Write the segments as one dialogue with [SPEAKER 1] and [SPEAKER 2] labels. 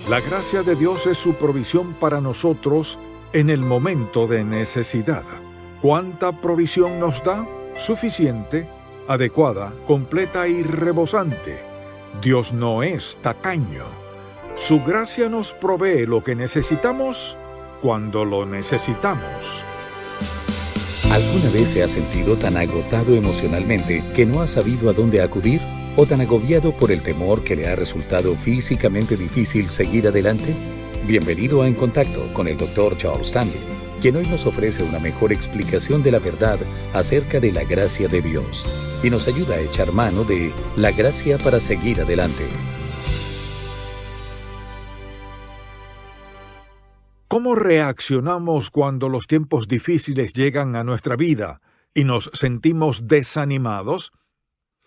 [SPEAKER 1] La gracia de Dios es su provisión para nosotros en el momento de necesidad. ¿Cuánta provisión nos da? Suficiente, adecuada, completa y rebosante. Dios no es tacaño. Su gracia nos provee lo que necesitamos cuando lo necesitamos.
[SPEAKER 2] ¿Alguna vez se ha sentido tan agotado emocionalmente que no ha sabido a dónde acudir? ¿O tan agobiado por el temor que le ha resultado físicamente difícil seguir adelante? Bienvenido a En Contacto con el Dr. Charles Stanley, quien hoy nos ofrece una mejor explicación de la verdad acerca de la gracia de Dios y nos ayuda a echar mano de la gracia para seguir adelante.
[SPEAKER 1] ¿Cómo reaccionamos cuando los tiempos difíciles llegan a nuestra vida y nos sentimos desanimados?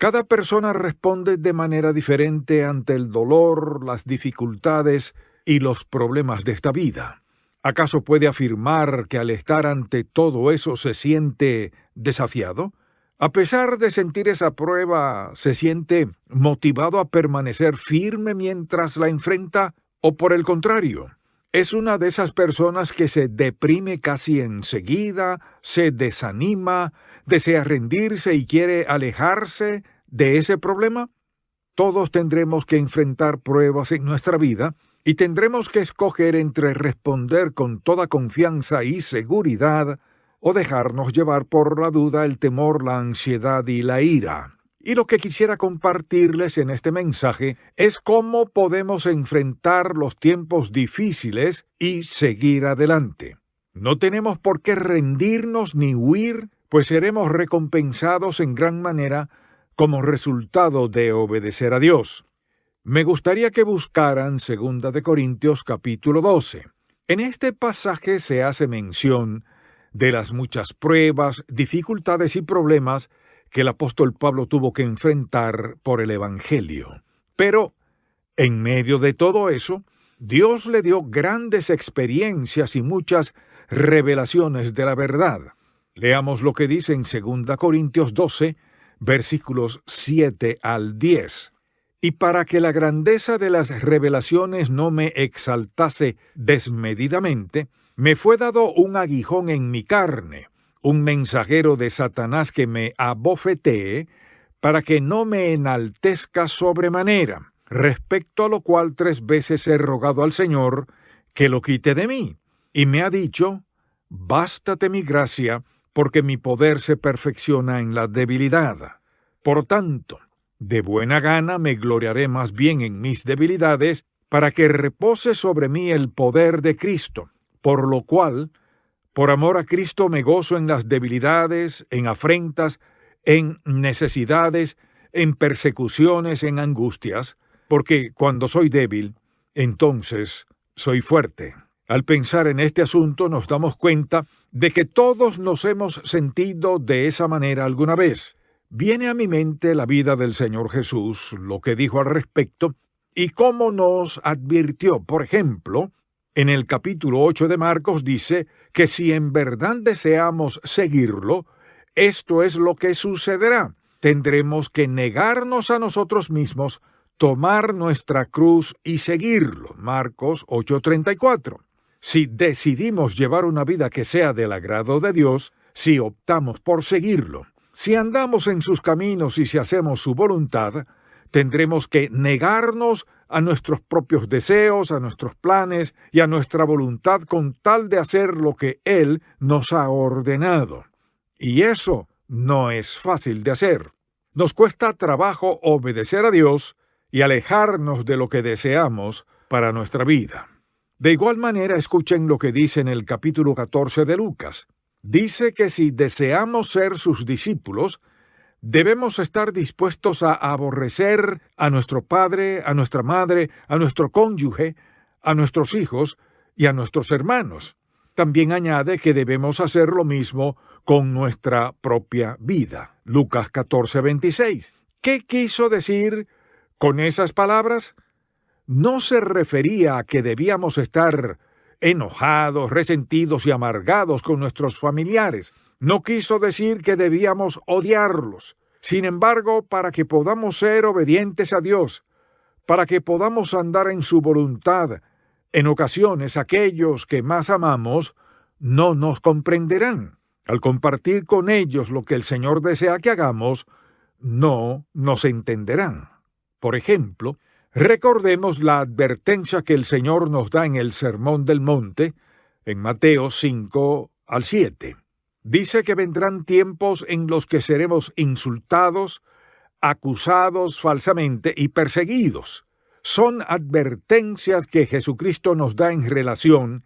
[SPEAKER 1] Cada persona responde de manera diferente ante el dolor, las dificultades y los problemas de esta vida. ¿Acaso puede afirmar que al estar ante todo eso se siente desafiado? A pesar de sentir esa prueba, ¿se siente motivado a permanecer firme mientras la enfrenta? ¿O por el contrario, es una de esas personas que se deprime casi enseguida, se desanima, desea rendirse y quiere alejarse de ese problema? Todos tendremos que enfrentar pruebas en nuestra vida y tendremos que escoger entre responder con toda confianza y seguridad o dejarnos llevar por la duda, el temor, la ansiedad y la ira. Y lo que quisiera compartirles en este mensaje es cómo podemos enfrentar los tiempos difíciles y seguir adelante. No tenemos por qué rendirnos ni huir, pues seremos recompensados en gran manera como resultado de obedecer a Dios. Me gustaría que buscaran 2 de Corintios capítulo 12. En este pasaje se hace mención de las muchas pruebas, dificultades y problemas que el apóstol Pablo tuvo que enfrentar por el Evangelio. Pero, en medio de todo eso, Dios le dio grandes experiencias y muchas revelaciones de la verdad. Leamos lo que dice en 2 Corintios 12, versículos 7 al 10. Y para que la grandeza de las revelaciones no me exaltase desmedidamente, me fue dado un aguijón en mi carne, un mensajero de Satanás que me abofetee, para que no me enaltezca sobremanera, respecto a lo cual 3 veces he rogado al Señor que lo quite de mí. Y me ha dicho: bástate mi gracia, porque mi poder se perfecciona en la debilidad. Por tanto, de buena gana me gloriaré más bien en mis debilidades, para que repose sobre mí el poder de Cristo, por lo cual, por amor a Cristo me gozo en las debilidades, en afrentas, en necesidades, en persecuciones, en angustias, porque cuando soy débil, entonces soy fuerte. Al pensar en este asunto nos damos cuenta de que todos nos hemos sentido de esa manera alguna vez. Viene a mi mente la vida del Señor Jesús, lo que dijo al respecto, y cómo nos advirtió. Por ejemplo, en el capítulo 8 de Marcos dice que si en verdad deseamos seguirlo, esto es lo que sucederá. Tendremos que negarnos a nosotros mismos, tomar nuestra cruz y seguirlo. Marcos 8:34. Si decidimos llevar una vida que sea del agrado de Dios, si optamos por seguirlo, si andamos en sus caminos y si hacemos su voluntad, tendremos que negarnos a nuestros propios deseos, a nuestros planes y a nuestra voluntad con tal de hacer lo que Él nos ha ordenado. Y eso no es fácil de hacer. Nos cuesta trabajo obedecer a Dios y alejarnos de lo que deseamos para nuestra vida. De igual manera, escuchen lo que dice en el capítulo 14 de Lucas. Dice que si deseamos ser sus discípulos, debemos estar dispuestos a aborrecer a nuestro padre, a nuestra madre, a nuestro cónyuge, a nuestros hijos y a nuestros hermanos. También añade que debemos hacer lo mismo con nuestra propia vida. Lucas 14:26. ¿Qué quiso decir con esas palabras? No se refería a que debíamos estar enojados, resentidos y amargados con nuestros familiares. No quiso decir que debíamos odiarlos. Sin embargo, para que podamos ser obedientes a Dios, para que podamos andar en su voluntad. En ocasiones aquellos que más amamos no nos comprenderán. Al compartir con ellos lo que el Señor desea que hagamos, no nos entenderán. Por ejemplo, recordemos la advertencia que el Señor nos da en el Sermón del Monte, en Mateo 5 al 7. Dice que vendrán tiempos en los que seremos insultados, acusados falsamente y perseguidos. Son advertencias que Jesucristo nos da en relación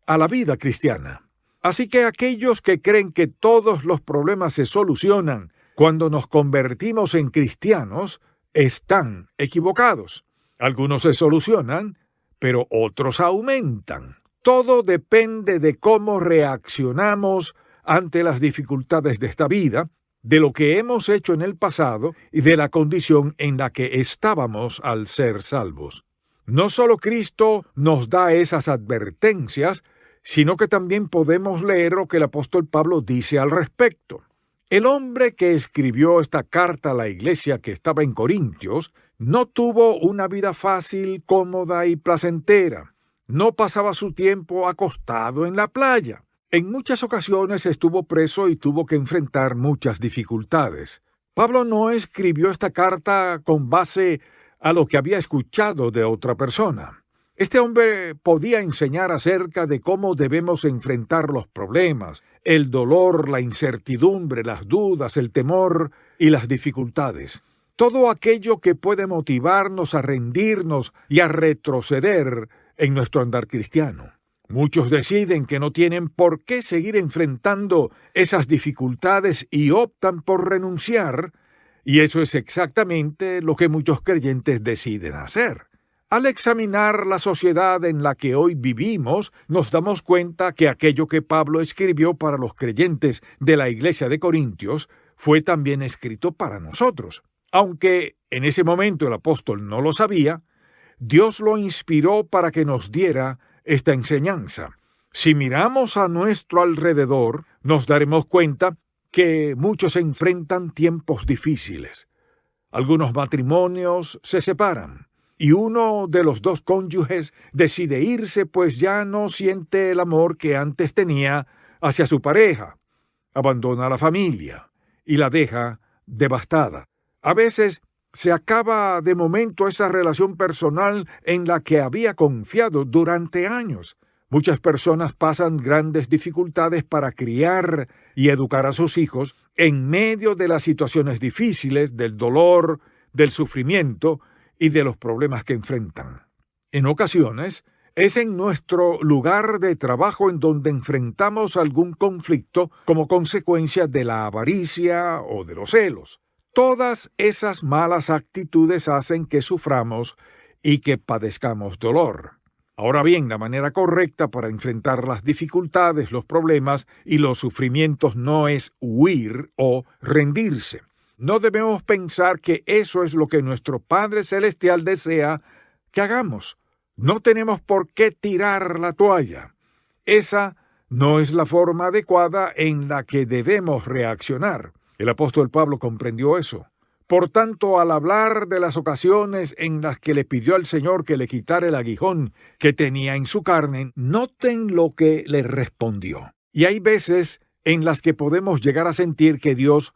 [SPEAKER 1] a la vida cristiana. Así que aquellos que creen que todos los problemas se solucionan cuando nos convertimos en cristianos, están equivocados. Algunos se solucionan, pero otros aumentan. Todo depende de cómo reaccionamos ante las dificultades de esta vida, de lo que hemos hecho en el pasado y de la condición en la que estábamos al ser salvos. No solo Cristo nos da esas advertencias, sino que también podemos leer lo que el apóstol Pablo dice al respecto. El hombre que escribió esta carta a la iglesia que estaba en Corintios no tuvo una vida fácil, cómoda y placentera. No pasaba su tiempo acostado en la playa. En muchas ocasiones estuvo preso y tuvo que enfrentar muchas dificultades. Pablo no escribió esta carta con base a lo que había escuchado de otra persona. Este hombre podía enseñar acerca de cómo debemos enfrentar los problemas, el dolor, la incertidumbre, las dudas, el temor y las dificultades. Todo aquello que puede motivarnos a rendirnos y a retroceder en nuestro andar cristiano. Muchos deciden que no tienen por qué seguir enfrentando esas dificultades y optan por renunciar, y eso es exactamente lo que muchos creyentes deciden hacer. Al examinar la sociedad en la que hoy vivimos, nos damos cuenta que aquello que Pablo escribió para los creyentes de la iglesia de Corintios fue también escrito para nosotros. Aunque en ese momento el apóstol no lo sabía, Dios lo inspiró para que nos diera esta enseñanza. Si miramos a nuestro alrededor, nos daremos cuenta que muchos enfrentan tiempos difíciles. Algunos matrimonios se separan y uno de los dos cónyuges decide irse, pues ya no siente el amor que antes tenía hacia su pareja. Abandona a la familia y la deja devastada. A veces se acaba de momento esa relación personal en la que había confiado durante años. Muchas personas pasan grandes dificultades para criar y educar a sus hijos en medio de las situaciones difíciles, del dolor, del sufrimiento y de los problemas que enfrentan. En ocasiones, es en nuestro lugar de trabajo en donde enfrentamos algún conflicto como consecuencia de la avaricia o de los celos. Todas esas malas actitudes hacen que suframos y que padezcamos dolor. Ahora bien, la manera correcta para enfrentar las dificultades, los problemas y los sufrimientos no es huir o rendirse. No debemos pensar que eso es lo que nuestro Padre Celestial desea que hagamos. No tenemos por qué tirar la toalla. Esa no es la forma adecuada en la que debemos reaccionar. El apóstol Pablo comprendió eso. Por tanto, al hablar de las ocasiones en las que le pidió al Señor que le quitara el aguijón que tenía en su carne, noten lo que le respondió. Y hay veces en las que podemos llegar a sentir que Dios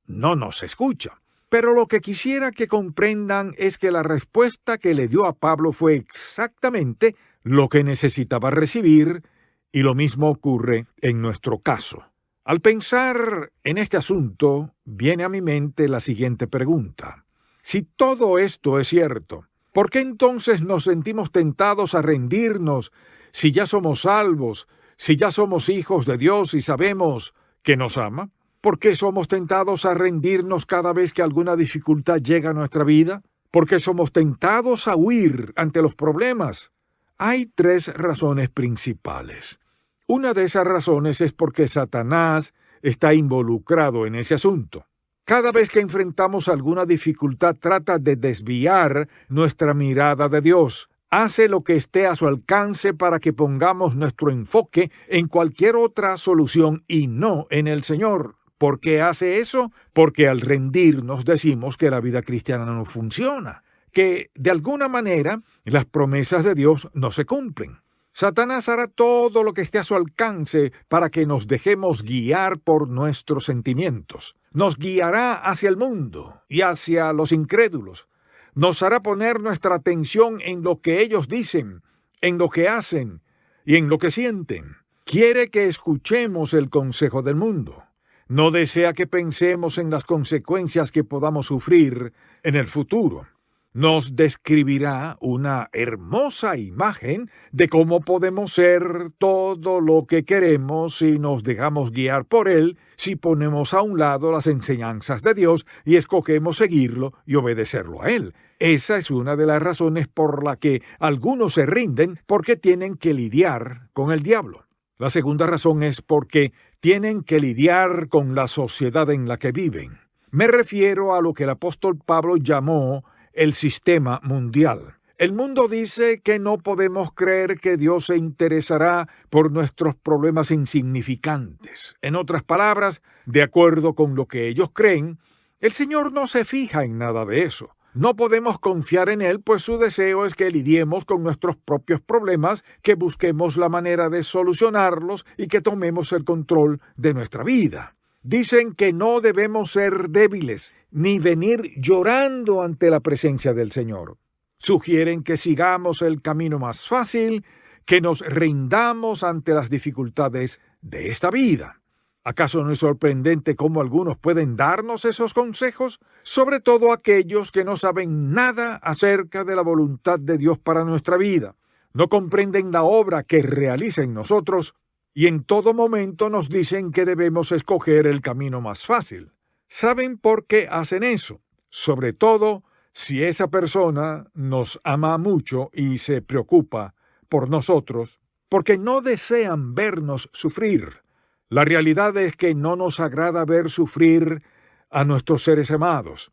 [SPEAKER 1] no nos escucha. Pero lo que quisiera que comprendan es que la respuesta que le dio a Pablo fue exactamente lo que necesitaba recibir, y lo mismo ocurre en nuestro caso. Al pensar en este asunto, viene a mi mente la siguiente pregunta. Si todo esto es cierto, ¿por qué entonces nos sentimos tentados a rendirnos si ya somos salvos, si ya somos hijos de Dios y sabemos que nos ama? ¿Por qué somos tentados a rendirnos cada vez que alguna dificultad llega a nuestra vida? ¿Por qué somos tentados a huir ante los problemas? Hay 3 razones principales. Una de esas razones es porque Satanás está involucrado en ese asunto. Cada vez que enfrentamos alguna dificultad, trata de desviar nuestra mirada de Dios. Hace lo que esté a su alcance para que pongamos nuestro enfoque en cualquier otra solución y no en el Señor. ¿Por qué hace eso? Porque al rendirnos decimos que la vida cristiana no funciona, que, de alguna manera, las promesas de Dios no se cumplen. Satanás hará todo lo que esté a su alcance para que nos dejemos guiar por nuestros sentimientos. Nos guiará hacia el mundo y hacia los incrédulos. Nos hará poner nuestra atención en lo que ellos dicen, en lo que hacen y en lo que sienten. Quiere que escuchemos el consejo del mundo. No desea que pensemos en las consecuencias que podamos sufrir en el futuro. Nos describirá una hermosa imagen de cómo podemos ser todo lo que queremos si nos dejamos guiar por él, si ponemos a un lado las enseñanzas de Dios y escogemos seguirlo y obedecerlo a él. Esa es una de las razones por la que algunos se rinden, porque tienen que lidiar con el diablo. La segunda razón es porque tienen que lidiar con la sociedad en la que viven. Me refiero a lo que el apóstol Pablo llamó el sistema mundial. El mundo dice que no podemos creer que Dios se interesará por nuestros problemas insignificantes. En otras palabras, de acuerdo con lo que ellos creen, el Señor no se fija en nada de eso. No podemos confiar en Él, pues su deseo es que lidiemos con nuestros propios problemas, que busquemos la manera de solucionarlos y que tomemos el control de nuestra vida. Dicen que no debemos ser débiles, ni venir llorando ante la presencia del Señor. Sugieren que sigamos el camino más fácil, que nos rindamos ante las dificultades de esta vida. ¿Acaso no es sorprendente cómo algunos pueden darnos esos consejos? Sobre todo aquellos que no saben nada acerca de la voluntad de Dios para nuestra vida. No comprenden la obra que realiza en nosotros y en todo momento nos dicen que debemos escoger el camino más fácil. ¿Saben por qué hacen eso? Sobre todo si esa persona nos ama mucho y se preocupa por nosotros, porque no desean vernos sufrir. La realidad es que no nos agrada ver sufrir a nuestros seres amados.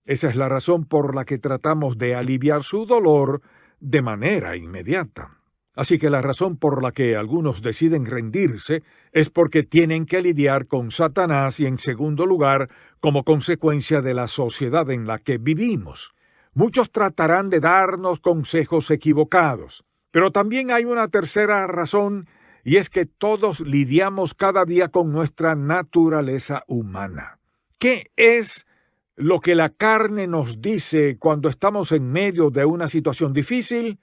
[SPEAKER 1] Esa es la razón por la que tratamos de aliviar su dolor de manera inmediata. Así que la razón por la que algunos deciden rendirse es porque tienen que lidiar con Satanás y, en segundo lugar, como consecuencia de la sociedad en la que vivimos. Muchos tratarán de darnos consejos equivocados, pero también hay una tercera razón, y es que todos lidiamos cada día con nuestra naturaleza humana. ¿Qué es lo que la carne nos dice cuando estamos en medio de una situación difícil?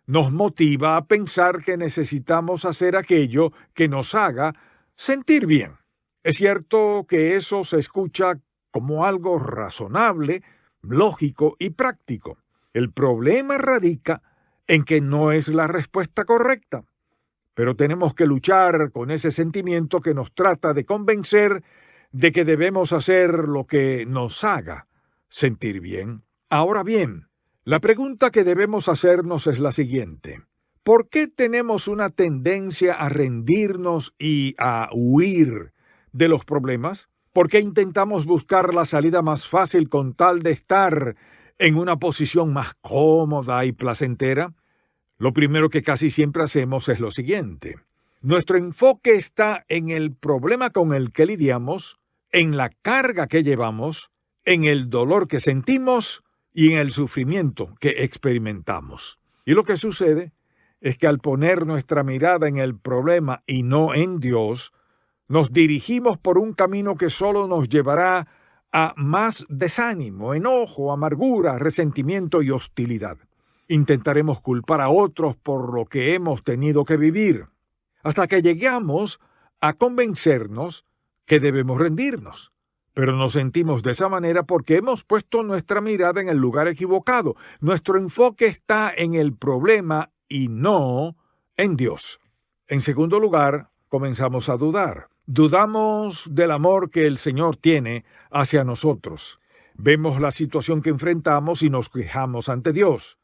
[SPEAKER 1] Nos motiva a pensar que necesitamos hacer aquello que nos haga sentir bien. Es cierto que eso se escucha como algo razonable, lógico y práctico. El problema radica en que no es la respuesta correcta. Pero tenemos que luchar con ese sentimiento que nos trata de convencer de que debemos hacer lo que nos haga sentir bien. Ahora bien, la pregunta que debemos hacernos es la siguiente: ¿por qué tenemos una tendencia a rendirnos y a huir de los problemas? ¿Por qué intentamos buscar la salida más fácil con tal de estar en una posición más cómoda y placentera? Lo primero que casi siempre hacemos es lo siguiente: nuestro enfoque está en el problema con el que lidiamos, en la carga que llevamos, en el dolor que sentimos y en el sufrimiento que experimentamos. Y lo que sucede es que al poner nuestra mirada en el problema y no en Dios, nos dirigimos por un camino que solo nos llevará a más desánimo, enojo, amargura, resentimiento y hostilidad. Intentaremos culpar a otros por lo que hemos tenido que vivir, hasta que llegamos a convencernos que debemos rendirnos. Pero nos sentimos de esa manera porque hemos puesto nuestra mirada en el lugar equivocado. Nuestro enfoque está en el problema y no en Dios. En segundo lugar, comenzamos a dudar. Dudamos del amor que el Señor tiene hacia nosotros. Vemos la situación que enfrentamos y nos quejamos ante Dios.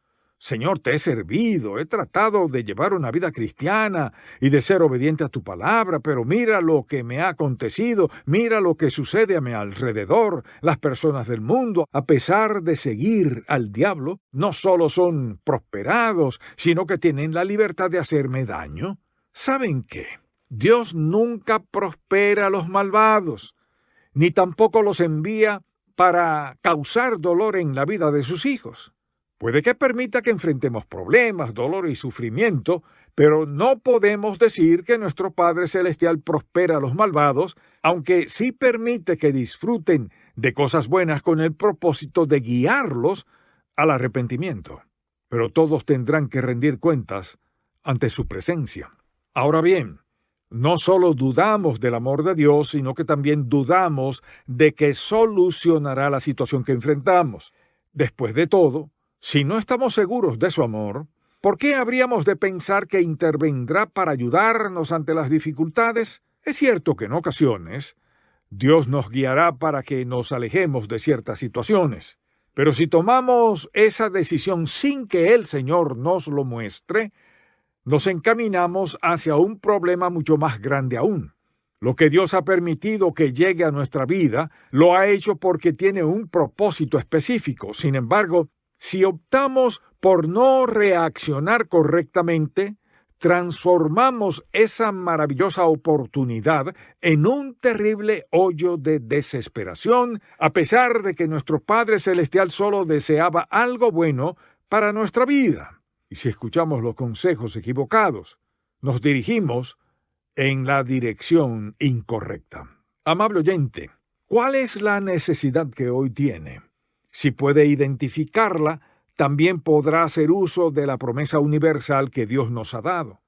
[SPEAKER 1] Señor, te he servido, he tratado de llevar una vida cristiana y de ser obediente a tu palabra, pero mira lo que me ha acontecido, mira lo que sucede a mi alrededor. Las personas del mundo, a pesar de seguir al diablo, no solo son prosperados, sino que tienen la libertad de hacerme daño. ¿Saben qué? Dios nunca prospera a los malvados, ni tampoco los envía para causar dolor en la vida de sus hijos. Puede que permita que enfrentemos problemas, dolor y sufrimiento, pero no podemos decir que nuestro Padre Celestial prospera a los malvados, aunque sí permite que disfruten de cosas buenas con el propósito de guiarlos al arrepentimiento. Pero todos tendrán que rendir cuentas ante su presencia. Ahora bien, no solo dudamos del amor de Dios, sino que también dudamos de que solucionará la situación que enfrentamos. Después de todo, si no estamos seguros de su amor, ¿por qué habríamos de pensar que intervendrá para ayudarnos ante las dificultades? Es cierto que en ocasiones Dios nos guiará para que nos alejemos de ciertas situaciones, pero si tomamos esa decisión sin que el Señor nos lo muestre, nos encaminamos hacia un problema mucho más grande aún. Lo que Dios ha permitido que llegue a nuestra vida, lo ha hecho porque tiene un propósito específico. Sin embargo, si optamos por no reaccionar correctamente, transformamos esa maravillosa oportunidad en un terrible hoyo de desesperación, a pesar de que nuestro Padre Celestial solo deseaba algo bueno para nuestra vida. Y si escuchamos los consejos equivocados, nos dirigimos en la dirección incorrecta. Amable oyente, ¿cuál es la necesidad que hoy tiene? Si puede identificarla, también podrá hacer uso de la promesa universal que Dios nos ha dado.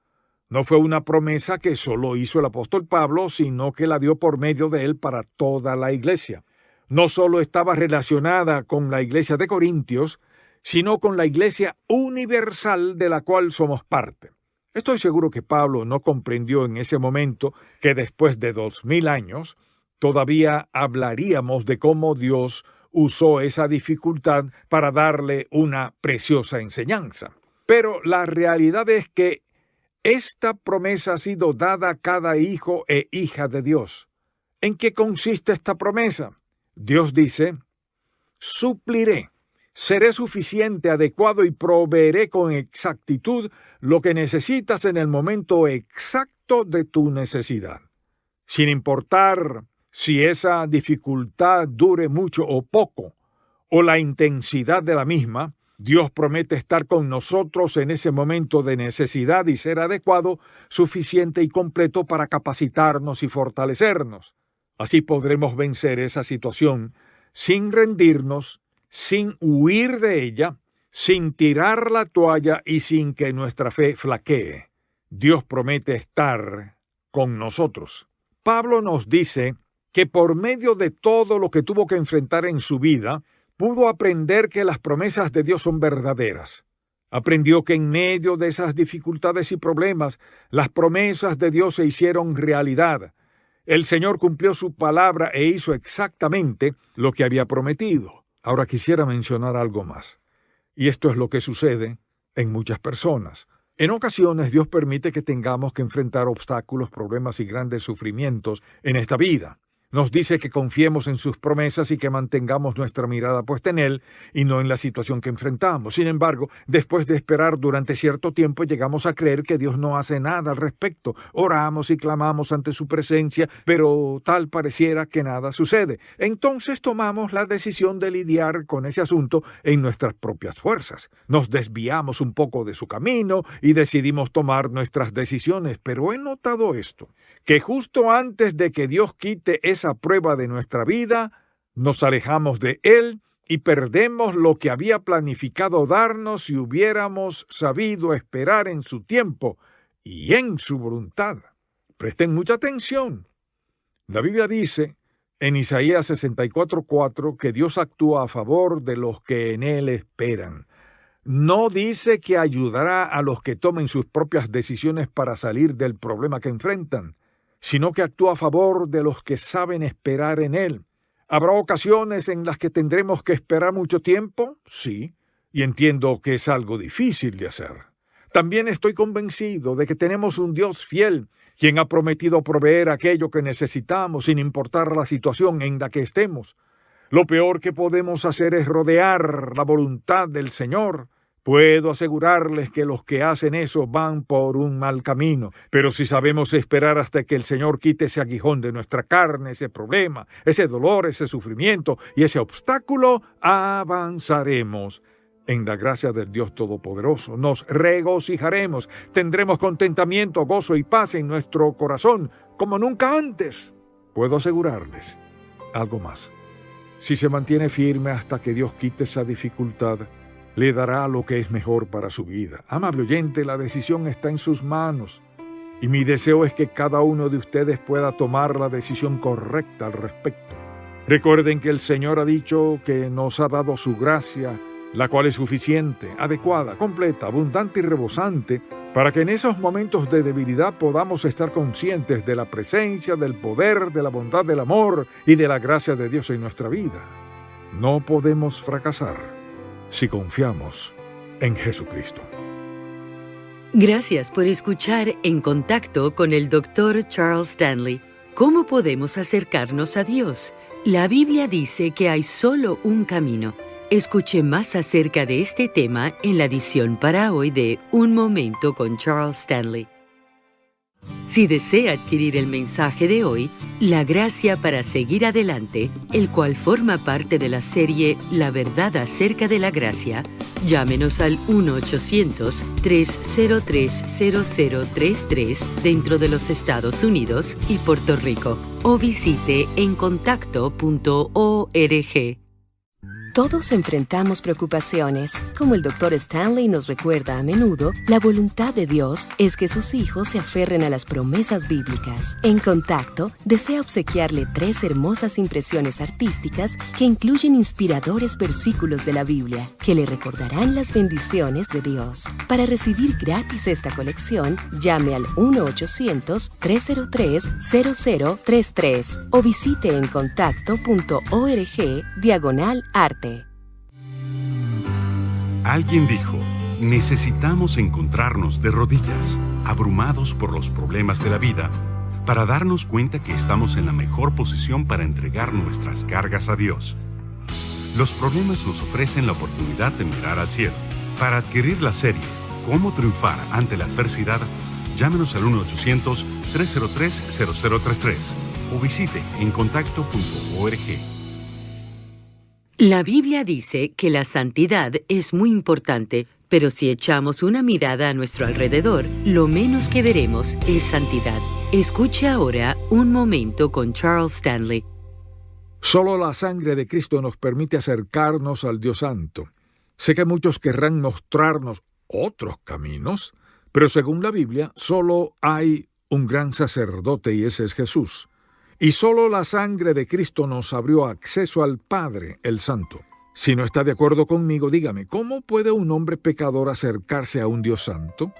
[SPEAKER 1] No fue una promesa que solo hizo el apóstol Pablo, sino que la dio por medio de él para toda la iglesia. No solo estaba relacionada con la iglesia de Corintios, sino con la iglesia universal de la cual somos parte. Estoy seguro que Pablo no comprendió en ese momento que después de 2000 años todavía hablaríamos de cómo Dios usó esa dificultad para darle una preciosa enseñanza. Pero la realidad es que esta promesa ha sido dada a cada hijo e hija de Dios. ¿En qué consiste esta promesa? Dios dice: supliré. Seré suficiente, adecuado y proveeré con exactitud lo que necesitas en el momento exacto de tu necesidad. Sin importar si esa dificultad dure mucho o poco, o la intensidad de la misma, Dios promete estar con nosotros en ese momento de necesidad y ser adecuado, suficiente y completo para capacitarnos y fortalecernos. Así podremos vencer esa situación sin rendirnos, sin huir de ella, sin tirar la toalla y sin que nuestra fe flaquee. Dios promete estar con nosotros. Pablo nos dice que por medio de todo lo que tuvo que enfrentar en su vida, pudo aprender que las promesas de Dios son verdaderas. Aprendió que en medio de esas dificultades y problemas, las promesas de Dios se hicieron realidad. El Señor cumplió su palabra e hizo exactamente lo que había prometido. Ahora quisiera mencionar algo más, y esto es lo que sucede en muchas personas. En ocasiones Dios permite que tengamos que enfrentar obstáculos, problemas y grandes sufrimientos en esta vida. Nos dice que confiemos en sus promesas y que mantengamos nuestra mirada puesta en Él y no en la situación que enfrentamos. Sin embargo, después de esperar durante cierto tiempo, llegamos a creer que Dios no hace nada al respecto. Oramos y clamamos ante su presencia, pero tal pareciera que nada sucede. Entonces tomamos la decisión de lidiar con ese asunto en nuestras propias fuerzas. Nos desviamos un poco de su camino y decidimos tomar nuestras decisiones. Pero he notado esto, que justo antes de que Dios quite esa prueba de nuestra vida, nos alejamos de Él y perdemos lo que había planificado darnos si hubiéramos sabido esperar en su tiempo y en su voluntad. Presten mucha atención. La Biblia dice en Isaías 64:4 que Dios actúa a favor de los que en Él esperan. No dice que ayudará a los que tomen sus propias decisiones para salir del problema que enfrentan, sino que actúa a favor de los que saben esperar en Él. ¿Habrá ocasiones en las que tendremos que esperar mucho tiempo? Sí, y entiendo que es algo difícil de hacer. También estoy convencido de que tenemos un Dios fiel, quien ha prometido proveer aquello que necesitamos sin importar la situación en la que estemos. Lo peor que podemos hacer es rodear la voluntad del Señor. Puedo asegurarles que los que hacen eso van por un mal camino, pero si sabemos esperar hasta que el Señor quite ese aguijón de nuestra carne, ese problema, ese dolor, ese sufrimiento y ese obstáculo, avanzaremos. en la gracia del Dios Todopoderoso. Nos regocijaremos, tendremos contentamiento, gozo y paz en nuestro corazón, como nunca antes. Puedo asegurarles algo más. Si se mantiene firme hasta que Dios quite esa dificultad, le dará lo que es mejor para su vida. Amable oyente, la decisión está en sus manos. Y mi deseo es que cada uno de ustedes pueda tomar la decisión correcta al respecto. Recuerden que el Señor ha dicho que nos ha dado su gracia, la cual es suficiente, adecuada, completa, abundante y rebosante, para que en esos momentos de debilidad podamos estar conscientes de la presencia, del poder, de la bondad, del amor y de la gracia de Dios en nuestra vida. No podemos fracasar si confiamos en Jesucristo.
[SPEAKER 3] Gracias por escuchar En Contacto con el Dr. Charles Stanley. ¿Cómo podemos acercarnos a Dios? La Biblia dice que hay solo un camino. Escuche más acerca de este tema en la edición para hoy de Un Momento con Charles Stanley. Si desea adquirir el mensaje de hoy, La Gracia para Seguir Adelante, el cual forma parte de la serie La Verdad acerca de la Gracia, llámenos al 1-800-303-0033 dentro de los Estados Unidos y Puerto Rico, o visite encontacto.org.
[SPEAKER 4] Todos enfrentamos preocupaciones. Como el Dr. Stanley nos recuerda a menudo, la voluntad de Dios es que sus hijos se aferren a las promesas bíblicas. En Contacto, desea obsequiarle 3 hermosas impresiones artísticas que incluyen inspiradores versículos de la Biblia, que le recordarán las bendiciones de Dios. Para recibir gratis esta colección, llame al 1-800-303-0033 o visite encontacto.org/arte.
[SPEAKER 5] Alguien dijo, necesitamos encontrarnos de rodillas, abrumados por los problemas de la vida, para darnos cuenta que estamos en la mejor posición para entregar nuestras cargas a Dios. Los problemas nos ofrecen la oportunidad de mirar al cielo. Para adquirir la serie Cómo triunfar ante la adversidad, llámenos al 1-800-303-0033 o visite encontacto.org.
[SPEAKER 3] La Biblia dice que la santidad es muy importante, pero si echamos una mirada a nuestro alrededor, lo menos que veremos es santidad. Escuche ahora Un Momento con Charles Stanley.
[SPEAKER 1] Solo la sangre de Cristo nos permite acercarnos al Dios Santo. Sé que muchos querrán mostrarnos otros caminos, pero según la Biblia, solo hay un gran sacerdote y ese es Jesús. Y solo la sangre de Cristo nos abrió acceso al Padre, el Santo. Si no está de acuerdo conmigo, dígame, ¿cómo puede un hombre pecador acercarse a un Dios Santo?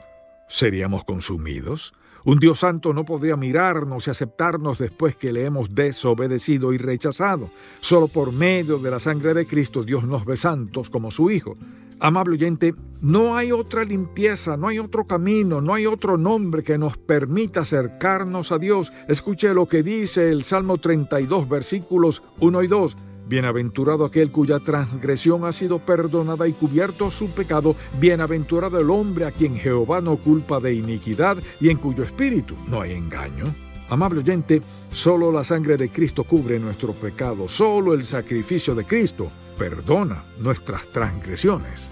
[SPEAKER 1] ¿Seríamos consumidos? Un Dios Santo no podría mirarnos y aceptarnos después que le hemos desobedecido y rechazado. Solo por medio de la sangre de Cristo Dios nos ve santos como su Hijo. Amable oyente, no hay otra limpieza, no hay otro camino, no hay otro nombre que nos permita acercarnos a Dios. Escuche lo que dice el Salmo 32, versículos 1 y 2. Bienaventurado aquel cuya transgresión ha sido perdonada y cubierto su pecado. Bienaventurado el hombre a quien Jehová no culpa de iniquidad y en cuyo espíritu no hay engaño. Amable oyente, solo la sangre de Cristo cubre nuestro pecado. Solo el sacrificio de Cristo perdona nuestras transgresiones.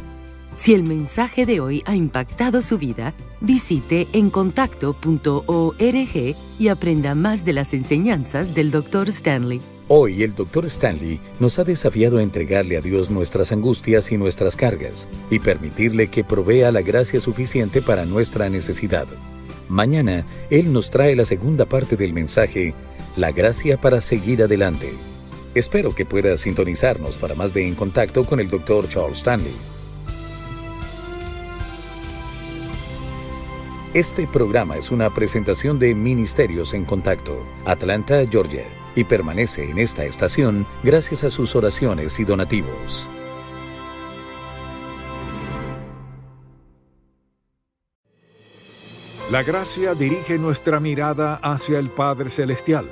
[SPEAKER 3] Si el mensaje de hoy ha impactado su vida, visite encontacto.org y aprenda más de las enseñanzas del Dr. Stanley.
[SPEAKER 2] Hoy el Dr. Stanley nos ha desafiado a entregarle a Dios nuestras angustias y nuestras cargas y permitirle que provea la gracia suficiente para nuestra necesidad. Mañana, Él nos trae la segunda parte del mensaje, La Gracia para Seguir Adelante. Espero que pueda sintonizarnos para más de En Contacto con el Dr. Charles Stanley. Este programa es una presentación de Ministerios en Contacto, Atlanta, Georgia, y permanece en esta estación gracias a sus oraciones y donativos.
[SPEAKER 1] La gracia dirige nuestra mirada hacia el Padre Celestial.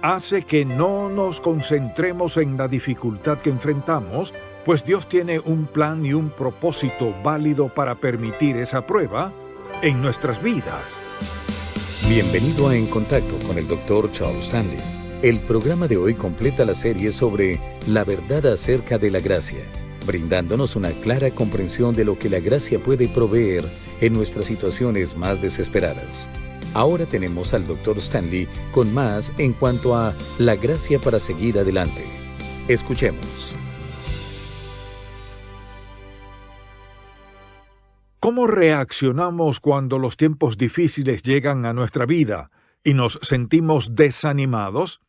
[SPEAKER 1] Hace que no nos concentremos en la dificultad que enfrentamos, pues Dios tiene un plan y un propósito válido para permitir esa prueba en nuestras vidas.
[SPEAKER 2] Bienvenido a En Contacto con el Dr. Charles Stanley. El programa de hoy completa la serie sobre La Verdad acerca de la Gracia. brindándonos una clara comprensión de lo que la gracia puede proveer en nuestras situaciones más desesperadas. Ahora tenemos al Dr. Stanley con más en cuanto a la gracia para seguir adelante. Escuchemos.
[SPEAKER 1] ¿Cómo reaccionamos cuando los tiempos difíciles llegan a nuestra vida y nos sentimos desanimados?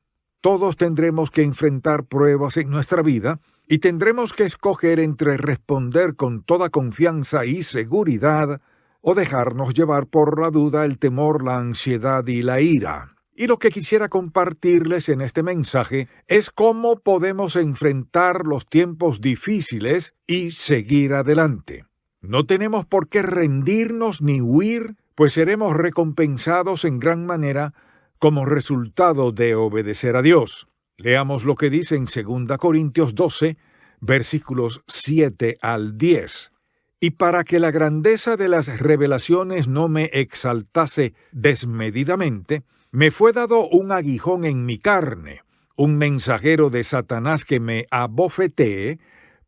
[SPEAKER 1] Todos tendremos que enfrentar pruebas en nuestra vida y tendremos que escoger entre responder con toda confianza y seguridad o dejarnos llevar por la duda, el temor, la ansiedad y la ira. Y lo que quisiera compartirles en este mensaje es cómo podemos enfrentar los tiempos difíciles y seguir adelante. No tenemos por qué rendirnos ni huir, pues seremos recompensados en gran manera como resultado de obedecer a Dios. Leamos lo que dice en 2 Corintios 12, versículos 7 al 10. Y para que la grandeza de las revelaciones no me exaltase desmedidamente, me fue dado un aguijón en mi carne, un mensajero de Satanás que me abofetee,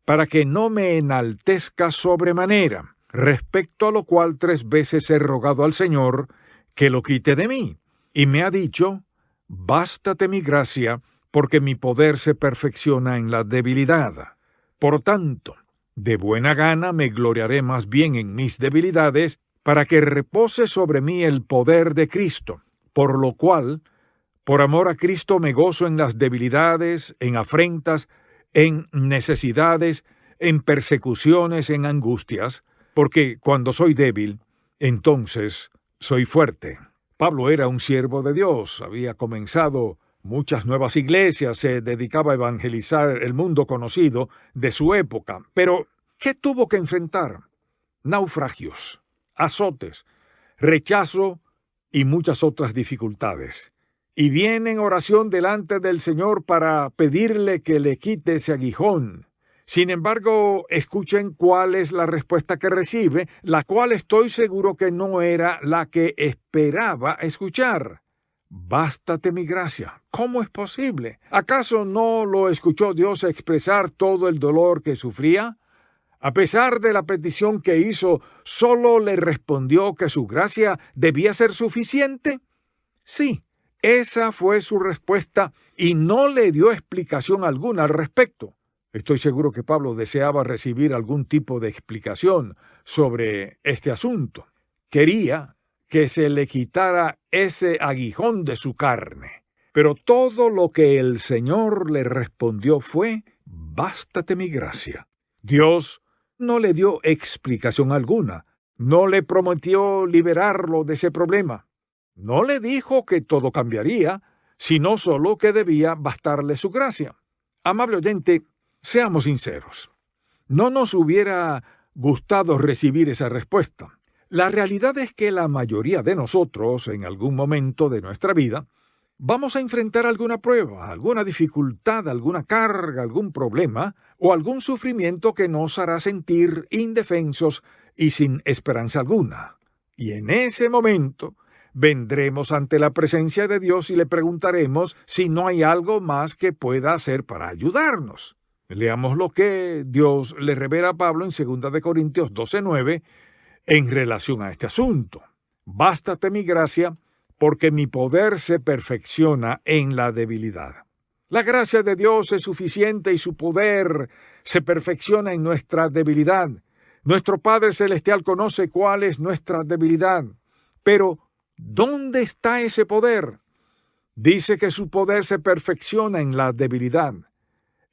[SPEAKER 1] para que no me enaltezca sobremanera, respecto a lo cual 3 veces he rogado al Señor que lo quite de mí. Y me ha dicho, bástate mi gracia, porque mi poder se perfecciona en la debilidad. Por tanto, de buena gana me gloriaré más bien en mis debilidades, para que repose sobre mí el poder de Cristo, por lo cual, por amor a Cristo me gozo en las debilidades, en afrentas, en necesidades, en persecuciones, en angustias, porque cuando soy débil, entonces soy fuerte. Pablo era un siervo de Dios, había comenzado muchas nuevas iglesias, se dedicaba a evangelizar el mundo conocido de su época. Pero, ¿qué tuvo que enfrentar? Naufragios, azotes, rechazo y muchas otras dificultades. Y viene en oración delante del Señor para pedirle que le quite ese aguijón. Sin embargo, escuchen cuál es la respuesta que recibe, la cual estoy seguro que no era la que esperaba escuchar. Bástate mi gracia. ¿Cómo es posible? ¿Acaso no lo escuchó Dios expresar todo el dolor que sufría? A pesar de la petición que hizo, ¿solo le respondió que su gracia debía ser suficiente? Sí, esa fue su respuesta y no le dio explicación alguna al respecto. Estoy seguro que Pablo deseaba recibir algún tipo de explicación sobre este asunto. Quería que se le quitara ese aguijón de su carne. Pero todo lo que el Señor le respondió fue, bástate mi gracia. Dios no le dio explicación alguna, no le prometió liberarlo de ese problema. No le dijo que todo cambiaría, sino solo que debía bastarle su gracia. Amable oyente, seamos sinceros. No nos hubiera gustado recibir esa respuesta. La realidad es que la mayoría de nosotros, en algún momento de nuestra vida, vamos a enfrentar alguna prueba, alguna dificultad, alguna carga, algún problema o algún sufrimiento que nos hará sentir indefensos y sin esperanza alguna. Y en ese momento vendremos ante la presencia de Dios y le preguntaremos si no hay algo más que pueda hacer para ayudarnos. Leamos lo que Dios le revela a Pablo en 2 Corintios 12:9 en relación a este asunto. Bástate mi gracia, porque mi poder se perfecciona en la debilidad. La gracia de Dios es suficiente y su poder se perfecciona en nuestra debilidad. Nuestro Padre Celestial conoce cuál es nuestra debilidad. Pero, ¿dónde está ese poder? Dice que su poder se perfecciona en la debilidad.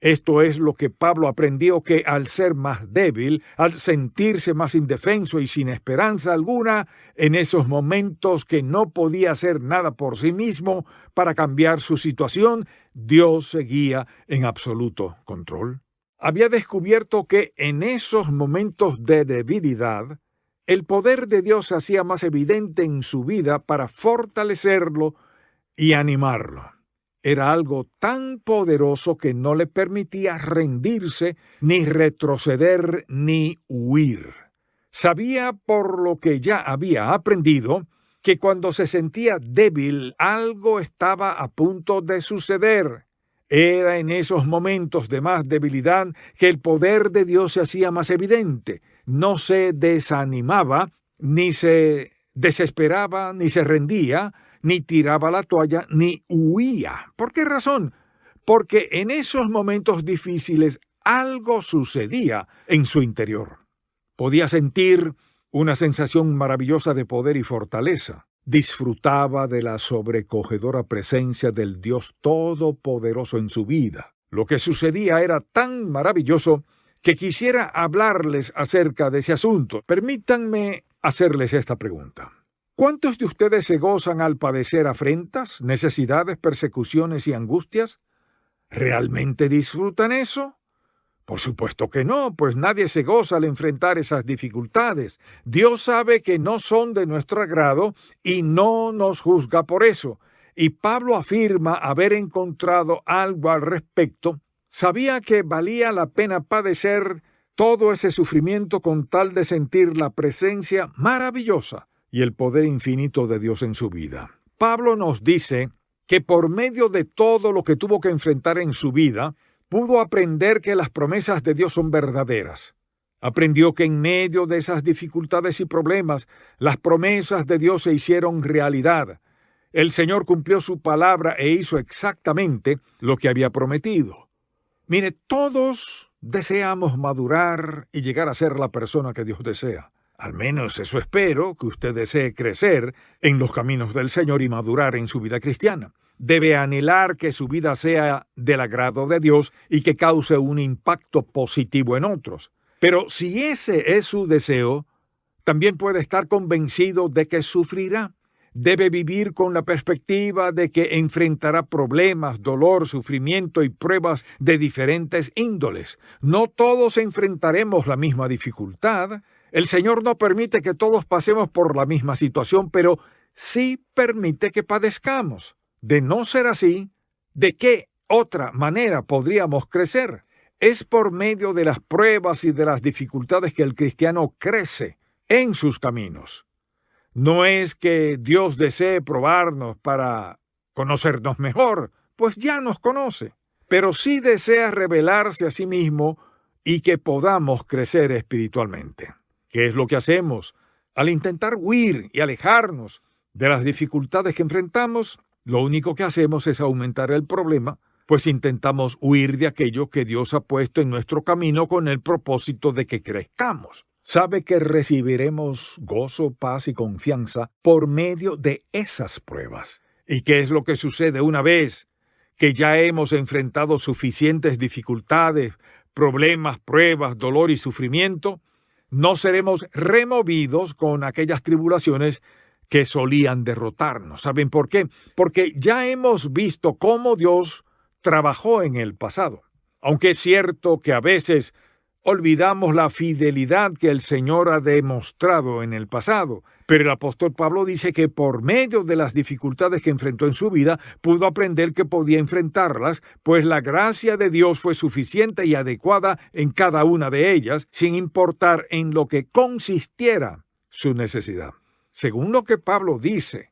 [SPEAKER 1] Esto es lo que Pablo aprendió, que al ser más débil, al sentirse más indefenso y sin esperanza alguna, en esos momentos que no podía hacer nada por sí mismo para cambiar su situación, Dios seguía en absoluto control. Había descubierto que en esos momentos de debilidad, el poder de Dios se hacía más evidente en su vida para fortalecerlo y animarlo. Era algo tan poderoso que no le permitía rendirse, ni retroceder, ni huir. Sabía, por lo que ya había aprendido, que cuando se sentía débil, algo estaba a punto de suceder. Era en esos momentos de más debilidad que el poder de Dios se hacía más evidente. No se desanimaba, ni se desesperaba, ni se rendía, ni tiraba la toalla, ni huía. ¿Por qué razón? Porque en esos momentos difíciles algo sucedía en su interior. Podía sentir una sensación maravillosa de poder y fortaleza. Disfrutaba de la sobrecogedora presencia del Dios Todopoderoso en su vida. Lo que sucedía era tan maravilloso que quisiera hablarles acerca de ese asunto. Permítanme hacerles esta pregunta. ¿Cuántos de ustedes se gozan al padecer afrentas, necesidades, persecuciones y angustias? ¿Realmente disfrutan eso? Por supuesto que no, pues nadie se goza al enfrentar esas dificultades. Dios sabe que no son de nuestro agrado y no nos juzga por eso. Y Pablo afirma haber encontrado algo al respecto. Sabía que valía la pena padecer todo ese sufrimiento con tal de sentir la presencia maravillosa y el poder infinito de Dios en su vida. Pablo nos dice que por medio de todo lo que tuvo que enfrentar en su vida, pudo aprender que las promesas de Dios son verdaderas. Aprendió que en medio de esas dificultades y problemas, las promesas de Dios se hicieron realidad. El Señor cumplió su palabra e hizo exactamente lo que había prometido. Mire, todos deseamos madurar y llegar a ser la persona que Dios desea. Al menos eso espero, que usted desee crecer en los caminos del Señor y madurar en su vida cristiana. Debe anhelar que su vida sea del agrado de Dios y que cause un impacto positivo en otros. Pero si ese es su deseo, también puede estar convencido de que sufrirá. Debe vivir con la perspectiva de que enfrentará problemas, dolor, sufrimiento y pruebas de diferentes índoles. No todos enfrentaremos la misma dificultad. El Señor no permite que todos pasemos por la misma situación, pero sí permite que padezcamos. De no ser así, ¿de qué otra manera podríamos crecer? Es por medio de las pruebas y de las dificultades que el cristiano crece en sus caminos. No es que Dios desee probarnos para conocernos mejor, pues ya nos conoce, pero sí desea revelarse a sí mismo y que podamos crecer espiritualmente. ¿Qué es lo que hacemos? Al intentar huir y alejarnos de las dificultades que enfrentamos, lo único que hacemos es aumentar el problema, pues intentamos huir de aquello que Dios ha puesto en nuestro camino con el propósito de que crezcamos. Sabe que recibiremos gozo, paz y confianza por medio de esas pruebas. ¿Y qué es lo que sucede una vez que ya hemos enfrentado suficientes dificultades, problemas, pruebas, dolor y sufrimiento? No seremos removidos con aquellas tribulaciones que solían derrotarnos. ¿Saben por qué? Porque ya hemos visto cómo Dios trabajó en el pasado. Aunque es cierto que a veces olvidamos la fidelidad que el Señor ha demostrado en el pasado, pero el apóstol Pablo dice que por medio de las dificultades que enfrentó en su vida, pudo aprender que podía enfrentarlas, pues la gracia de Dios fue suficiente y adecuada en cada una de ellas, sin importar en lo que consistiera su necesidad. Según lo que Pablo dice,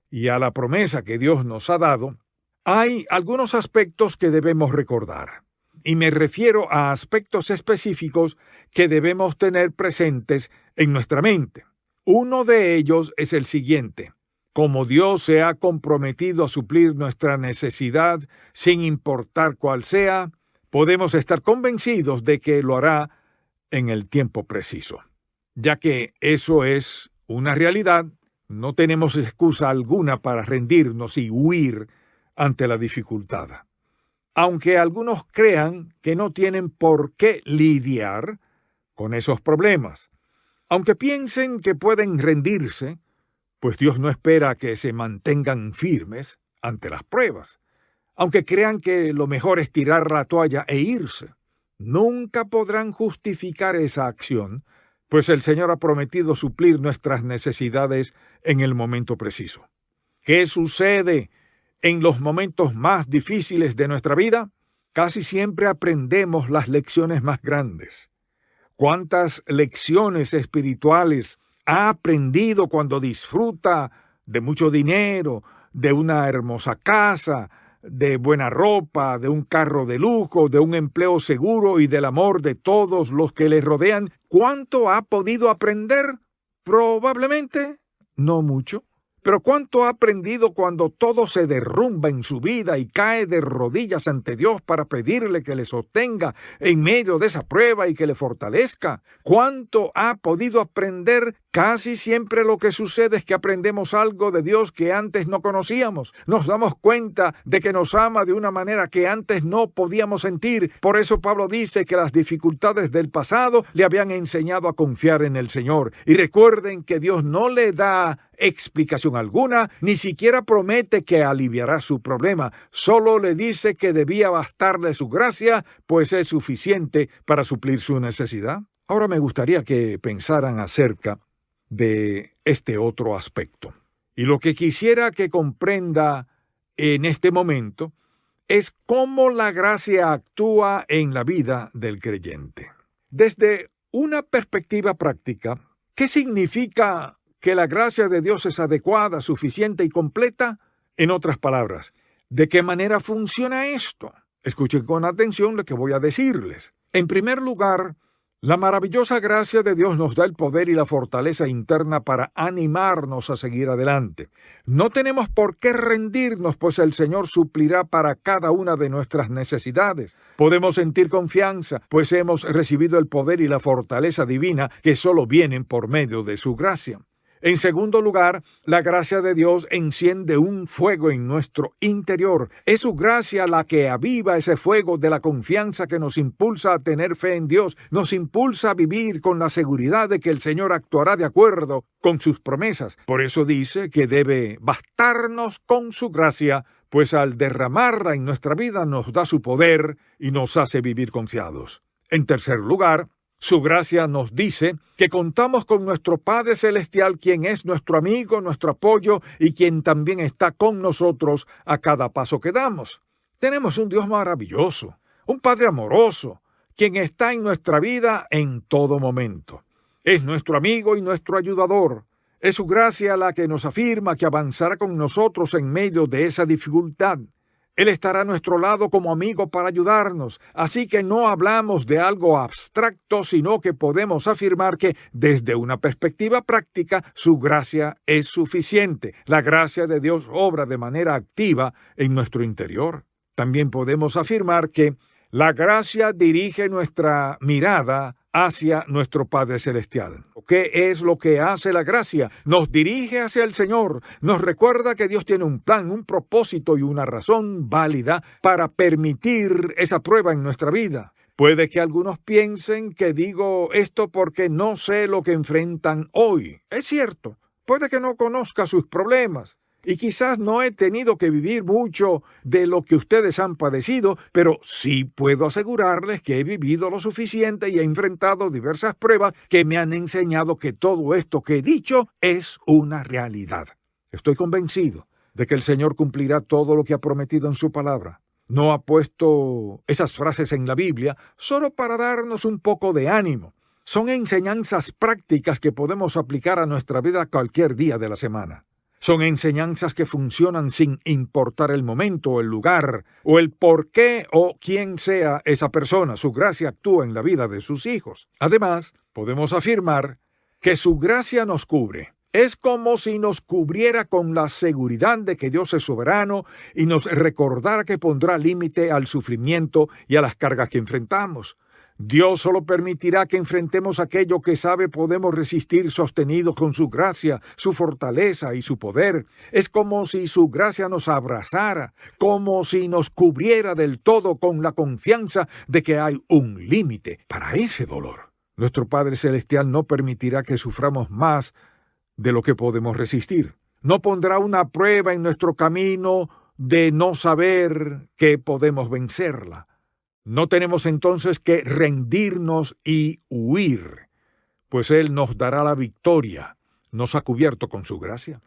[SPEAKER 1] y a la promesa que Dios nos ha dado, hay algunos aspectos que debemos recordar. Y me refiero a aspectos específicos que debemos tener presentes en nuestra mente. Uno de ellos es el siguiente: como Dios se ha comprometido a suplir nuestra necesidad sin importar cuál sea, podemos estar convencidos de que lo hará en el tiempo preciso. Ya que eso es una realidad, no tenemos excusa alguna para rendirnos y huir ante la dificultad. Aunque algunos crean que no tienen por qué lidiar con esos problemas, aunque piensen que pueden rendirse, pues Dios no espera que se mantengan firmes ante las pruebas, aunque crean que lo mejor es tirar la toalla e irse, nunca podrán justificar esa acción, pues el Señor ha prometido suplir nuestras necesidades en el momento preciso. ¿Qué sucede en los momentos más difíciles de nuestra vida? Casi siempre aprendemos las lecciones más grandes. ¿Cuántas lecciones espirituales ha aprendido cuando disfruta de mucho dinero, de una hermosa casa, de buena ropa, de un carro de lujo, de un empleo seguro y del amor de todos los que le rodean, ¿cuánto ha podido aprender? Probablemente no mucho. Pero ¿cuánto ha aprendido cuando todo se derrumba en su vida y cae de rodillas ante Dios para pedirle que le sostenga en medio de esa prueba y que le fortalezca? ¿Cuánto ha podido aprender? Casi siempre lo que sucede es que aprendemos algo de Dios que antes no conocíamos. Nos damos cuenta de que nos ama de una manera que antes no podíamos sentir. Por eso Pablo dice que las dificultades del pasado le habían enseñado a confiar en el Señor. Y recuerden que Dios no le da explicación alguna, ni siquiera promete que aliviará su problema. Solo le dice que debía bastarle su gracia, pues es suficiente para suplir su necesidad. Ahora me gustaría que pensaran acerca de este otro aspecto. Y lo que quisiera que comprenda en este momento es cómo la gracia actúa en la vida del creyente. Desde una perspectiva práctica, ¿qué significa que la gracia de Dios es adecuada, suficiente y completa? En otras palabras, ¿de qué manera funciona esto? Escuchen con atención lo que voy a decirles. En primer lugar, la maravillosa gracia de Dios nos da el poder y la fortaleza interna para animarnos a seguir adelante. No tenemos por qué rendirnos, pues el Señor suplirá para cada una de nuestras necesidades. Podemos sentir confianza, pues hemos recibido el poder y la fortaleza divina que solo vienen por medio de su gracia. En segundo lugar, la gracia de Dios enciende un fuego en nuestro interior. Es su gracia la que aviva ese fuego de la confianza que nos impulsa a tener fe en Dios, nos impulsa a vivir con la seguridad de que el Señor actuará de acuerdo con sus promesas. Por eso dice que debe bastarnos con su gracia, pues al derramarla en nuestra vida nos da su poder y nos hace vivir confiados. En tercer lugar, su gracia nos dice que contamos con nuestro Padre Celestial, quien es nuestro amigo, nuestro apoyo y quien también está con nosotros a cada paso que damos. Tenemos un Dios maravilloso, un Padre amoroso, quien está en nuestra vida en todo momento. Es nuestro amigo y nuestro ayudador. Es su gracia la que nos afirma que avanzará con nosotros en medio de esa dificultad. Él estará a nuestro lado como amigo para ayudarnos, así que no hablamos de algo abstracto, sino que podemos afirmar que, desde una perspectiva práctica, su gracia es suficiente. La gracia de Dios obra de manera activa en nuestro interior. También podemos afirmar que la gracia dirige nuestra mirada hacia nuestro Padre Celestial. ¿Qué es lo que hace la gracia? Nos dirige hacia el Señor, nos recuerda que Dios tiene un plan, un propósito y una razón válida para permitir esa prueba en nuestra vida. Puede que algunos piensen que digo esto porque no sé lo que enfrentan hoy. Es cierto, puede que no conozca sus problemas. Y quizás no he tenido que vivir mucho de lo que ustedes han padecido, pero sí puedo asegurarles que he vivido lo suficiente y he enfrentado diversas pruebas que me han enseñado que todo esto que he dicho es una realidad. Estoy convencido de que el Señor cumplirá todo lo que ha prometido en su palabra. No ha puesto esas frases en la Biblia solo para darnos un poco de ánimo. Son enseñanzas prácticas que podemos aplicar a nuestra vida cualquier día de la semana. Son enseñanzas que funcionan sin importar el momento, el lugar, o el por qué o quién sea esa persona. Su gracia actúa en la vida de sus hijos. Además, podemos afirmar que su gracia nos cubre. Es como si nos cubriera con la seguridad de que Dios es soberano y nos recordara que pondrá límite al sufrimiento y a las cargas que enfrentamos. Dios solo permitirá que enfrentemos aquello que sabe podemos resistir sostenidos con su gracia, su fortaleza y su poder. Es como si su gracia nos abrazara, como si nos cubriera del todo con la confianza de que hay un límite para ese dolor. Nuestro Padre Celestial no permitirá que suframos más de lo que podemos resistir. No pondrá una prueba en nuestro camino de no saber que podemos vencerla. No tenemos entonces que rendirnos y huir, pues Él nos dará la victoria, nos ha cubierto con su gracia.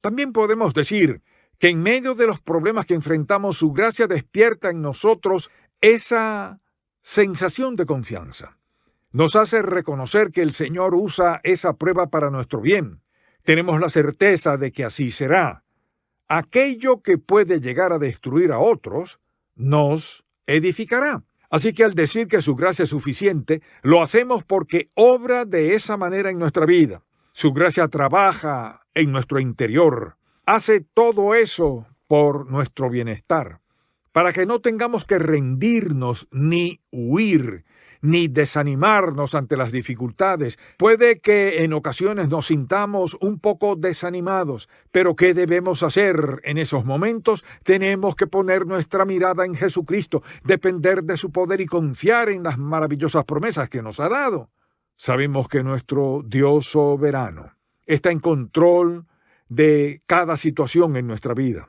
[SPEAKER 1] También podemos decir que en medio de los problemas que enfrentamos, su gracia despierta en nosotros esa sensación de confianza. Nos hace reconocer que el Señor usa esa prueba para nuestro bien. Tenemos la certeza de que así será. aquello que puede llegar a destruir a otros, nos edificará. Así que al decir que su gracia es suficiente, lo hacemos porque obra de esa manera en nuestra vida. Su gracia trabaja en nuestro interior, hace todo eso por nuestro bienestar, para que no tengamos que rendirnos ni huir, ni desanimarnos ante las dificultades. Puede que en ocasiones nos sintamos un poco desanimados, pero ¿qué debemos hacer en esos momentos? Tenemos que poner nuestra mirada en Jesucristo, depender de su poder y confiar en las maravillosas promesas que nos ha dado. Sabemos que nuestro Dios soberano está en control de cada situación en nuestra vida.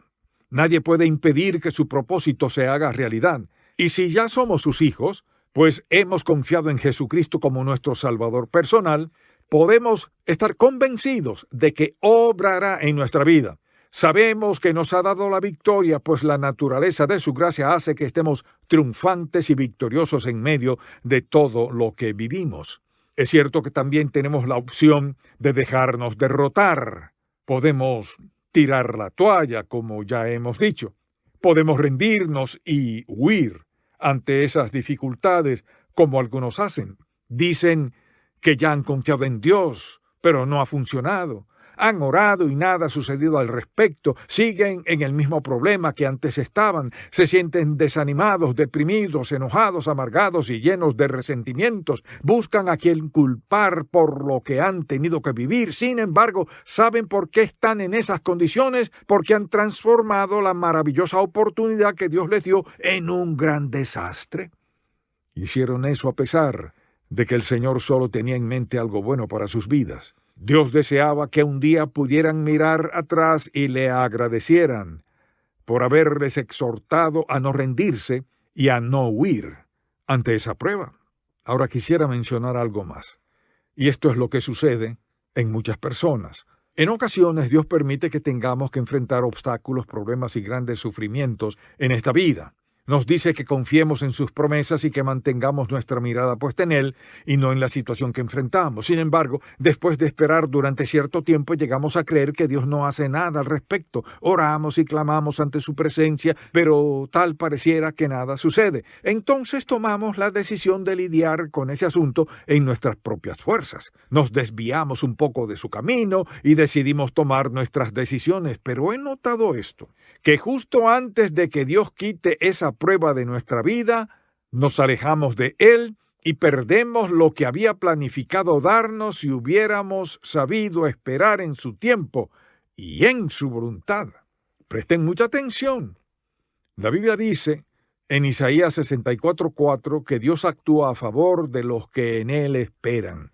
[SPEAKER 1] Nadie puede impedir que su propósito se haga realidad. Y si ya somos sus hijos, pues hemos confiado en Jesucristo como nuestro Salvador personal, podemos estar convencidos de que obrará en nuestra vida. Sabemos que nos ha dado la victoria, pues la naturaleza de su gracia hace que estemos triunfantes y victoriosos en medio de todo lo que vivimos. Es cierto que también tenemos la opción de dejarnos derrotar. Podemos tirar la toalla, como ya hemos dicho. Podemos rendirnos y huir ante esas dificultades, como algunos hacen. Dicen que ya han confiado en Dios, pero no ha funcionado. Han orado y nada ha sucedido al respecto. Siguen en el mismo problema que antes estaban. Se sienten desanimados, deprimidos, enojados, amargados y llenos de resentimientos. Buscan a quien culpar por lo que han tenido que vivir. Sin embargo, ¿saben por qué están en esas condiciones? Porque han transformado la maravillosa oportunidad que Dios les dio en un gran desastre. Hicieron eso a pesar de que el Señor solo tenía en mente algo bueno para sus vidas. Dios deseaba que un día pudieran mirar atrás y le agradecieran por haberles exhortado a no rendirse y a no huir ante esa prueba. Ahora quisiera mencionar algo más, y esto es lo que sucede en muchas personas. En ocasiones Dios permite que tengamos que enfrentar obstáculos, problemas y grandes sufrimientos en esta vida. Nos dice que confiemos en sus promesas y que mantengamos nuestra mirada puesta en Él y no en la situación que enfrentamos. Sin embargo, después de esperar durante cierto tiempo, llegamos a creer que Dios no hace nada al respecto. Oramos y clamamos ante su presencia, pero tal pareciera que nada sucede. Entonces tomamos la decisión de lidiar con ese asunto en nuestras propias fuerzas. Nos desviamos un poco de su camino y decidimos tomar nuestras decisiones. Pero he notado esto, que justo antes de que Dios quite esa prueba de nuestra vida, nos alejamos de Él y perdemos lo que había planificado darnos si hubiéramos sabido esperar en su tiempo y en su voluntad. Presten mucha atención. La Biblia dice en Isaías 64:4 que Dios actúa a favor de los que en Él esperan.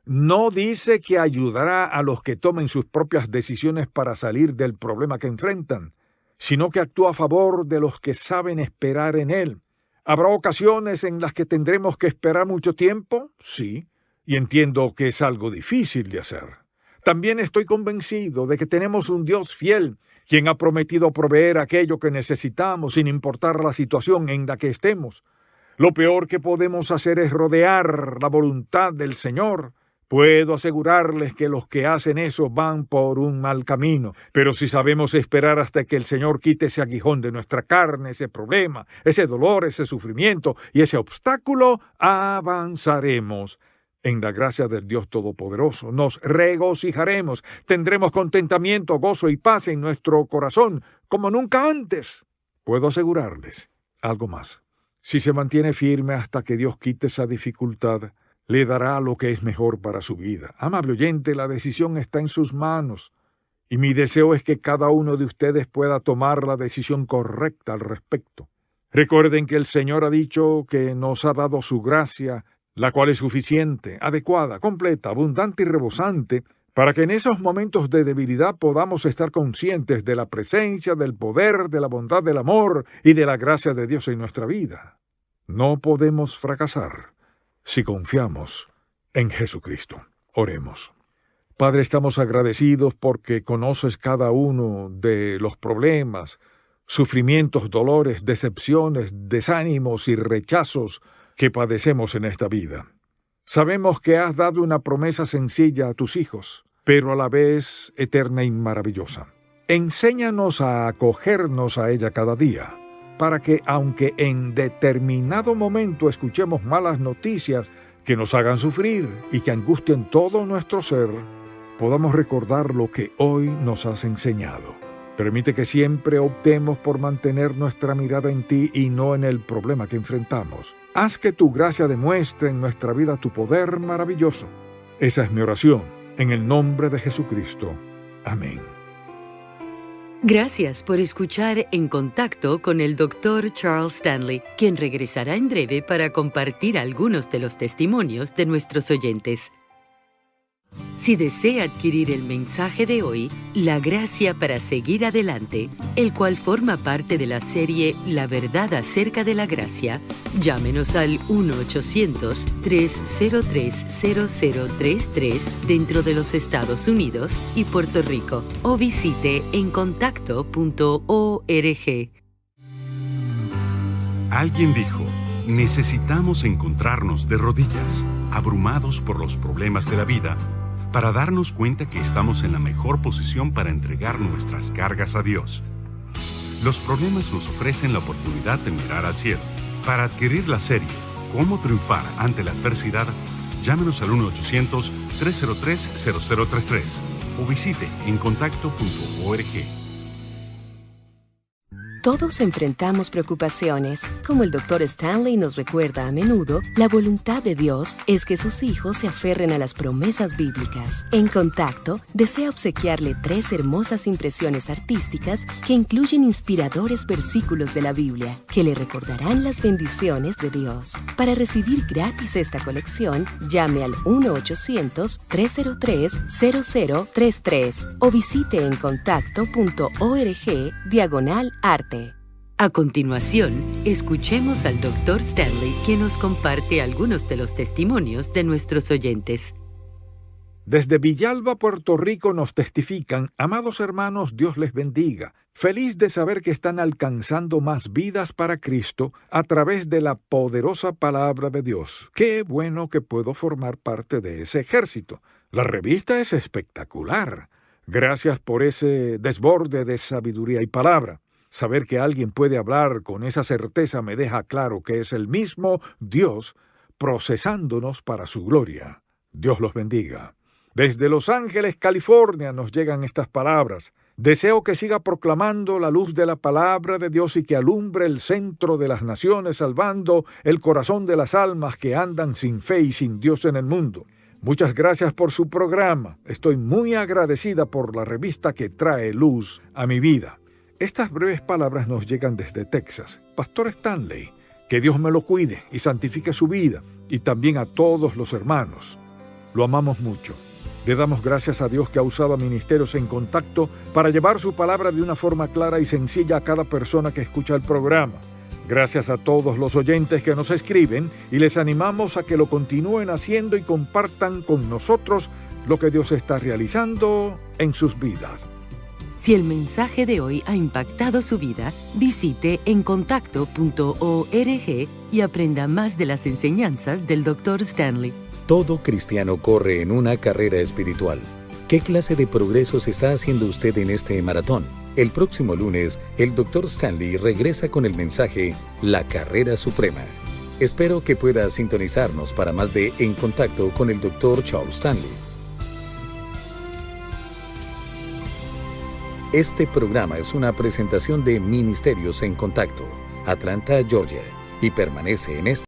[SPEAKER 1] No dice que ayudará a los que tomen sus propias decisiones para salir del problema que enfrentan, sino que actúa a favor de los que saben esperar en Él. ¿Habrá ocasiones en las que tendremos que esperar mucho tiempo? Sí, y entiendo que es algo difícil de hacer. También estoy convencido de que tenemos un Dios fiel, quien ha prometido proveer aquello que necesitamos sin importar la situación en la que estemos. Lo peor que podemos hacer es rodear la voluntad del Señor. Puedo asegurarles que los que hacen eso van por un mal camino, pero si sabemos esperar hasta que el Señor quite ese aguijón de nuestra carne, ese problema, ese dolor, ese sufrimiento y ese obstáculo, avanzaremos en la gracia del Dios Todopoderoso. Nos regocijaremos, tendremos contentamiento, gozo y paz en nuestro corazón, como nunca antes. Puedo asegurarles algo más. Si se mantiene firme hasta que Dios quite esa dificultad, le dará lo que es mejor para su vida. Amable oyente, la decisión está en sus manos, y mi deseo es que cada uno de ustedes pueda tomar la decisión correcta al respecto. Recuerden que el Señor ha dicho que nos ha dado su gracia, la cual es suficiente, adecuada, completa, abundante y rebosante, para que en esos momentos de debilidad podamos estar conscientes de la presencia, del poder, de la bondad, del amor y de la gracia de Dios en nuestra vida. No podemos fracasar si confiamos en Jesucristo. Oremos. Padre, estamos agradecidos porque conoces cada uno de los problemas, sufrimientos, dolores, decepciones, desánimos y rechazos que padecemos en esta vida. Sabemos que has dado una promesa sencilla a tus hijos, pero a la vez eterna y maravillosa. Enséñanos a acogernos a ella cada día, para que, aunque en determinado momento escuchemos malas noticias que nos hagan sufrir y que angustien todo nuestro ser, podamos recordar lo que hoy nos has enseñado. Permite que siempre optemos por mantener nuestra mirada en ti y no en el problema que enfrentamos. Haz que tu gracia demuestre en nuestra vida tu poder maravilloso. Esa es mi oración, en el nombre de Jesucristo. Amén.
[SPEAKER 3] Gracias por escuchar En Contacto con el Dr. Charles Stanley, quien regresará en breve para compartir algunos de los testimonios de nuestros oyentes. Si desea adquirir el mensaje de hoy, La Gracia para Seguir Adelante, el cual forma parte de la serie La Verdad acerca de la Gracia, llámenos al 1-800-303-0033 dentro de los Estados Unidos y Puerto Rico, o visite encontacto.org.
[SPEAKER 5] Alguien dijo, necesitamos encontrarnos de rodillas, abrumados por los problemas de la vida, para darnos cuenta que estamos en la mejor posición para entregar nuestras cargas a Dios. Los problemas nos ofrecen la oportunidad de mirar al cielo. Para adquirir la serie Cómo triunfar ante la adversidad, llámenos al 1-800-303-0033 o visite encontacto.org.
[SPEAKER 4] Todos enfrentamos preocupaciones. Como el Dr. Stanley nos recuerda a menudo, la voluntad de Dios es que sus hijos se aferren a las promesas bíblicas. En Contacto, desea obsequiarle 3 hermosas impresiones artísticas que incluyen inspiradores versículos de la Biblia, que le recordarán las bendiciones de Dios. Para recibir gratis esta colección, llame al 1-800-303-0033 o visite encontacto.org/arte.
[SPEAKER 3] A continuación, escuchemos al Dr. Stanley, quien nos comparte algunos de los testimonios de nuestros oyentes.
[SPEAKER 1] Desde Villalba, Puerto Rico, nos testifican: amados hermanos, Dios les bendiga. Feliz de saber que están alcanzando más vidas para Cristo a través de la poderosa palabra de Dios. Qué bueno que puedo formar parte de ese ejército. La revista es espectacular. Gracias por ese desborde de sabiduría y palabra. Saber que alguien puede hablar con esa certeza me deja claro que es el mismo Dios procesándonos para su gloria. Dios los bendiga. Desde Los Ángeles, California, nos llegan estas palabras. Deseo que siga proclamando la luz de la palabra de Dios y que alumbre el centro de las naciones, salvando el corazón de las almas que andan sin fe y sin Dios en el mundo. Muchas gracias por su programa. Estoy muy agradecida por la revista que trae luz a mi vida. Estas breves palabras nos llegan desde Texas. Pastor Stanley, que Dios me lo cuide y santifique su vida, y también a todos los hermanos. Lo amamos mucho. Le damos gracias a Dios que ha usado a Ministerios en Contacto para llevar su palabra de una forma clara y sencilla a cada persona que escucha el programa. Gracias a todos los oyentes que nos escriben y les animamos a que lo continúen haciendo y compartan con nosotros lo que Dios está realizando en sus vidas.
[SPEAKER 3] Si el mensaje de hoy ha impactado su vida, visite encontacto.org y aprenda más de las enseñanzas del Dr. Stanley.
[SPEAKER 2] Todo cristiano corre en una carrera espiritual. ¿Qué clase de progresos está haciendo usted en este maratón? El próximo lunes, el Dr. Stanley regresa con el mensaje La Carrera Suprema. Espero que pueda sintonizarnos para más de En Contacto con el Dr. Charles Stanley. Este programa es una presentación de Ministerios en Contacto, Atlanta, Georgia, y permanece en este